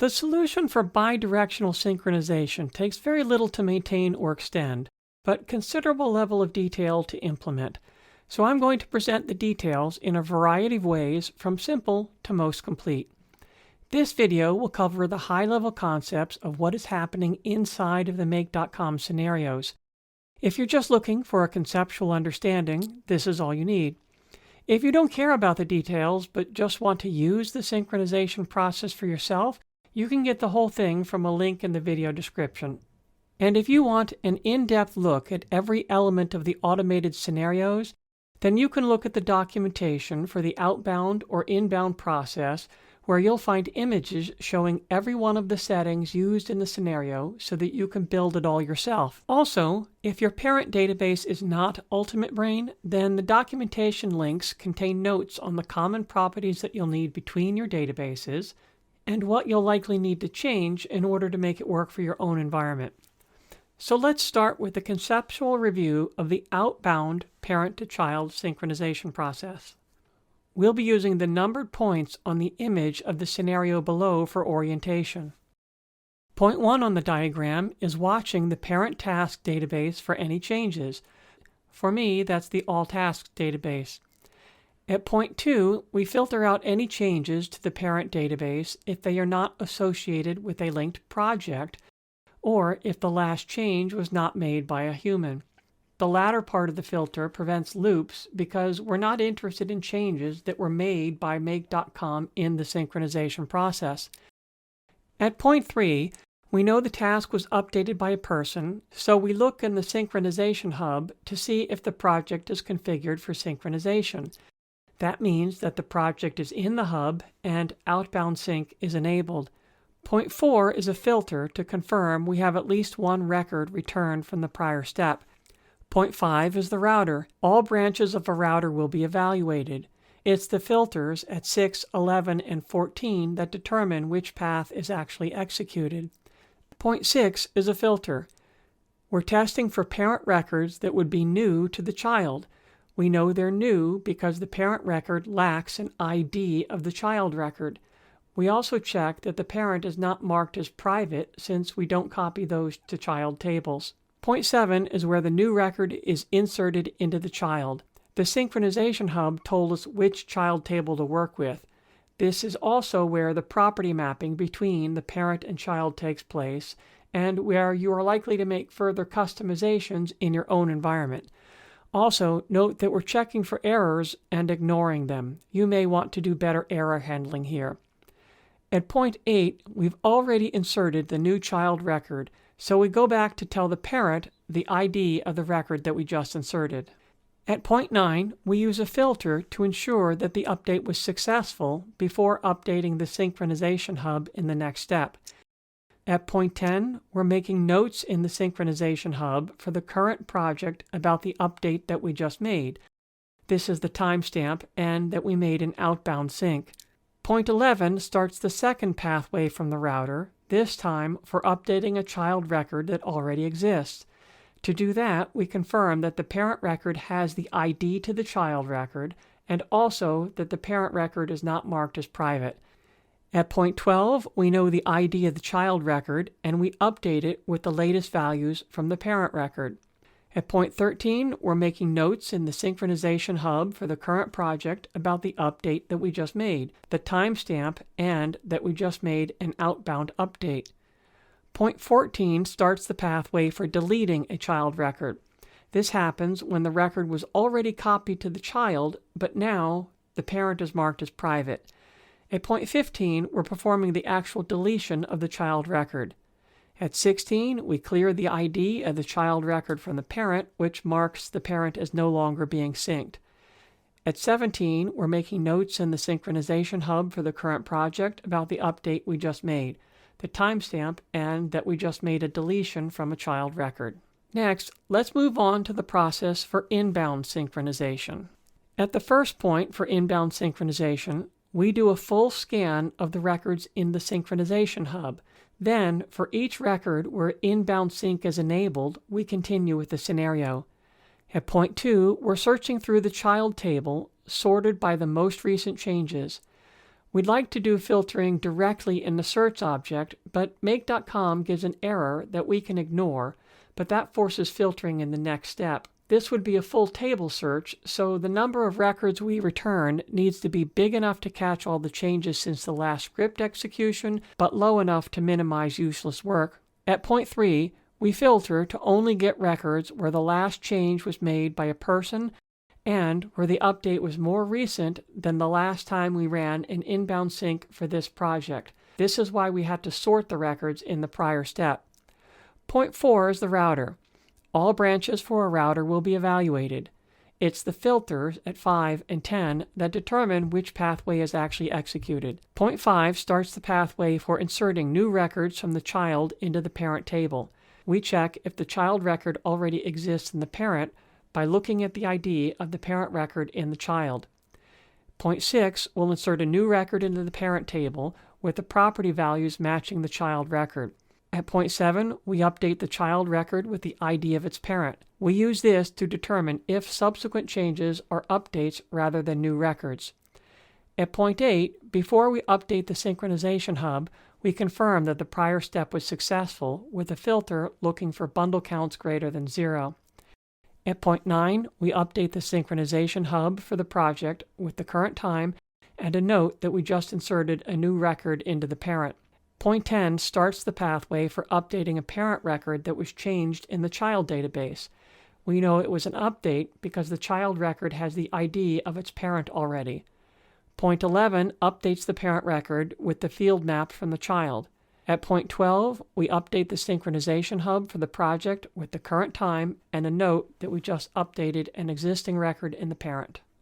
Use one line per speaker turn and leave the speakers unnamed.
The solution for bidirectional synchronization takes very little to maintain or extend, but considerable level of detail to implement. So I'm going to present the details in a variety of ways from simple to most complete. This video will cover the high-level concepts of what is happening inside of the Make.com scenarios. If you're just looking for a conceptual understanding, this is all you need. If you don't care about the details but just want to use the synchronization process for yourself, you can get the whole thing from a link in the video description. And if you want an in-depth look at every element of the automated scenarios, then you can look at the documentation for the outbound or inbound process, where you'll find images showing every one of the settings used in the scenario so that you can build it all yourself. Also, if your parent database is not Ultimate Brain, then the documentation links contain notes on the common properties that you'll need between your databases and what you'll likely need to change in order to make it work for your own environment. So let's start with a conceptual review of the outbound parent-to-child synchronization process. We'll be using the numbered points on the image of the scenario below for orientation. Point 1 on the diagram is watching the parent task database for any changes. For me, that's the all tasks database. At point 2, we filter out any changes to the parent database if they are not associated with a linked project, or if the last change was not made by a human. The latter part of the filter prevents loops because we're not interested in changes that were made by Make.com in the synchronization process. At point 3, we know the task was updated by a person, so we look in the synchronization hub to see if the project is configured for synchronization. That means that the project is in the hub and outbound sync is enabled. Point 4 is a filter to confirm we have at least one record returned from the prior step. Point 5 is the router. All branches of a router will be evaluated. It's the filters at 6, 11, and 14 that determine which path is actually executed. Point 6 is a filter. We're testing for parent records that would be new to the child. We know they're new because the parent record lacks an ID of the child record. We also check that the parent is not marked as private since we don't copy those to child tables. Point 7 is where the new record is inserted into the child. The synchronization hub told us which child table to work with. This is also where the property mapping between the parent and child takes place, and where you are likely to make further customizations in your own environment. Also, note that we're checking for errors and ignoring them. You may want to do better error handling here. At point 8, we've already inserted the new child record, so we go back to tell the parent the ID of the record that we just inserted. At point 9, we use a filter to ensure that the update was successful before updating the synchronization hub in the next step. At point 10, we're making notes in the synchronization hub for the current project about the update that we just made. This is the timestamp and that we made an outbound sync. Point 11 starts the second pathway from the router, this time for updating a child record that already exists. To do that, we confirm that the parent record has the ID to the child record, and also that the parent record is not marked as private. At point 12, we know the ID of the child record, and we update it with the latest values from the parent record. At point 13, we're making notes in the synchronization hub for the current project about the update that we just made, the timestamp, and that we just made an outbound update. Point 14 starts the pathway for deleting a child record. This happens when the record was already copied to the child, but now the parent is marked as private. At point 15, we're performing the actual deletion of the child record. At 16, we clear the ID of the child record from the parent, which marks the parent as no longer being synced. At 17, we're making notes in the synchronization hub for the current project about the update we just made, the timestamp, and that we just made a deletion from a child record. Next, let's move on to the process for inbound synchronization. At the first point for inbound synchronization, we do a full scan of the records in the synchronization hub. Then, for each record where inbound sync is enabled, we continue with the scenario. At point 2, we're searching through the child table, sorted by the most recent changes. We'd like to do filtering directly in the search object, but Make.com gives an error that we can ignore, but that forces filtering in the next step. This would be a full table search, so the number of records we return needs to be big enough to catch all the changes since the last script execution, but low enough to minimize useless work. At point 3, we filter to only get records where the last change was made by a person and where the update was more recent than the last time we ran an inbound sync for this project. This is why we had to sort the records in the prior step. Point 4 is the router. All branches for a router will be evaluated. It's the filters at 5 and 10 that determine which pathway is actually executed. Point 5 starts the pathway for inserting new records from the child into the parent table. We check if the child record already exists in the parent by looking at the ID of the parent record in the child. Point 6 will insert a new record into the parent table with the property values matching the child record. At point 7, we update the child record with the ID of its parent. We use this to determine if subsequent changes are updates rather than new records. At point 8, before we update the synchronization hub, we confirm that the prior step was successful with a filter looking for bundle counts greater than 0. At point 9, we update the synchronization hub for the project with the current time and a note that we just inserted a new record into the parent. Point 10 starts the pathway for updating a parent record that was changed in the child database. We know it was an update because the child record has the ID of its parent already. Point 11 updates the parent record with the field map from the child. At point 12, we update the synchronization hub for the project with the current time and a note that we just updated an existing record in the parent.